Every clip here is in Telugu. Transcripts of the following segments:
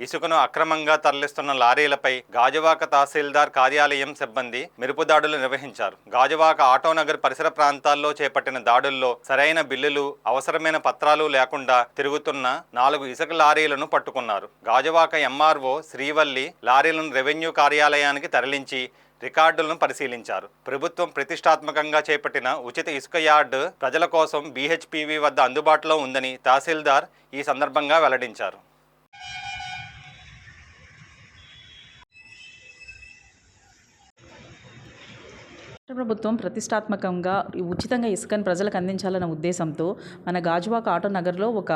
ఇసుకను అక్రమంగా తరలిస్తున్న లారీలపై గాజువాక తహసీల్దార్ కార్యాలయం సిబ్బంది మెరుపు దాడులు నిర్వహించారు. గాజువాక ఆటోనగర్ పరిసర ప్రాంతాల్లో చేపట్టిన దాడుల్లో సరైన బిల్లులు, అవసరమైన పత్రాలు లేకుండా తిరుగుతున్న 4 ఇసుక లారీలను పట్టుకున్నారు. గాజువాక ఎంఆర్ఓ శ్రీవల్లి లారీలను రెవెన్యూ కార్యాలయానికి తరలించి రికార్డులను పరిశీలించారు. ప్రభుత్వం ప్రతిష్టాత్మకంగా చేపట్టిన ఉచిత ఇసుక యార్డు ప్రజల కోసం BHPV వద్ద అందుబాటులో ఉందని తహసీల్దార్ ఈ సందర్భంగా వెల్లడించారు. రాష్ట్ర ప్రభుత్వం ప్రతిష్టాత్మకంగా ఉచితంగా ఇసుకను ప్రజలకు అందించాలన్న ఉద్దేశంతో మన గాజువాక ఆటో నగర్లో ఒక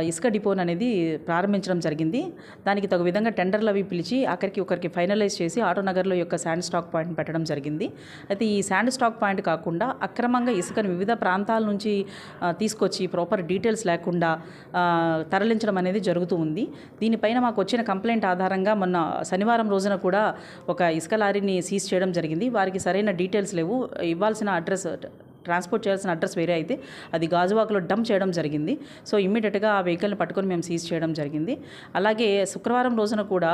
ఇసుక డిపోన్ అనేది ప్రారంభించడం జరిగింది. దానికి తగు విధంగా టెండర్లు అవి పిలిచి ఒకరికి ఫైనలైజ్ చేసి ఆటో నగర్లో యొక్క శాండ్ స్టాక్ పాయింట్ పెట్టడం జరిగింది. అయితే ఈ శాండ్ స్టాక్ పాయింట్ కాకుండా అక్రమంగా ఇసుకను వివిధ ప్రాంతాల నుంచి తీసుకొచ్చి ప్రాపర్ డీటెయిల్స్ లేకుండా తరలించడం అనేది జరుగుతూ ఉంది. దీనిపైన మాకు వచ్చిన కంప్లైంట్ ఆధారంగా మొన్న శనివారం రోజున కూడా ఒక ఇసుక లారీని సీజ్ చేయడం జరిగింది. వారికి సరైన డీటెయిల్స్ లేవు. ఇవ్వాల్సిన అడ్రస్, ట్రాన్స్పోర్ట్ చేయాల్సిన అడ్రస్ వేరే అయితే అది గాజువాకలో డంప్ చేయడం జరిగింది. సో ఇమ్మీడియట్గా ఆ వెహికల్ని పట్టుకొని మేము సీజ్ చేయడం జరిగింది. అలాగే శుక్రవారం రోజున కూడా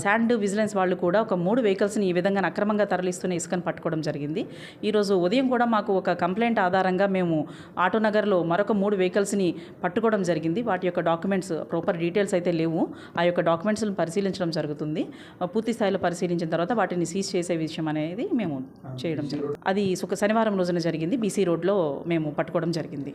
శాండ్ విజిలెన్స్ వాళ్ళు కూడా ఒక 3 వెహికల్స్ని ఈ విధంగా అక్రమంగా తరలిస్తున్న ఇసుకను పట్టుకోవడం జరిగింది. ఈరోజు ఉదయం కూడా మాకు ఒక కంప్లైంట్ ఆధారంగా మేము ఆటోనగర్లో మరొక 3 వెహికల్స్ని పట్టుకోవడం జరిగింది. వాటి యొక్క డాక్యుమెంట్స్, ప్రాపర్ డీటెయిల్స్ అయితే లేవు. ఆ యొక్క డాక్యుమెంట్స్ని పరిశీలించడం జరుగుతుంది. పూర్తి స్థాయిలో పరిశీలించిన తర్వాత వాటిని సీజ్ చేసే విషయం అనేది మేము చేయడం జరిగింది. అది శనివారం రోజున జరిగింది. BC రోడ్లో మేము పట్టుకోవడం జరిగింది.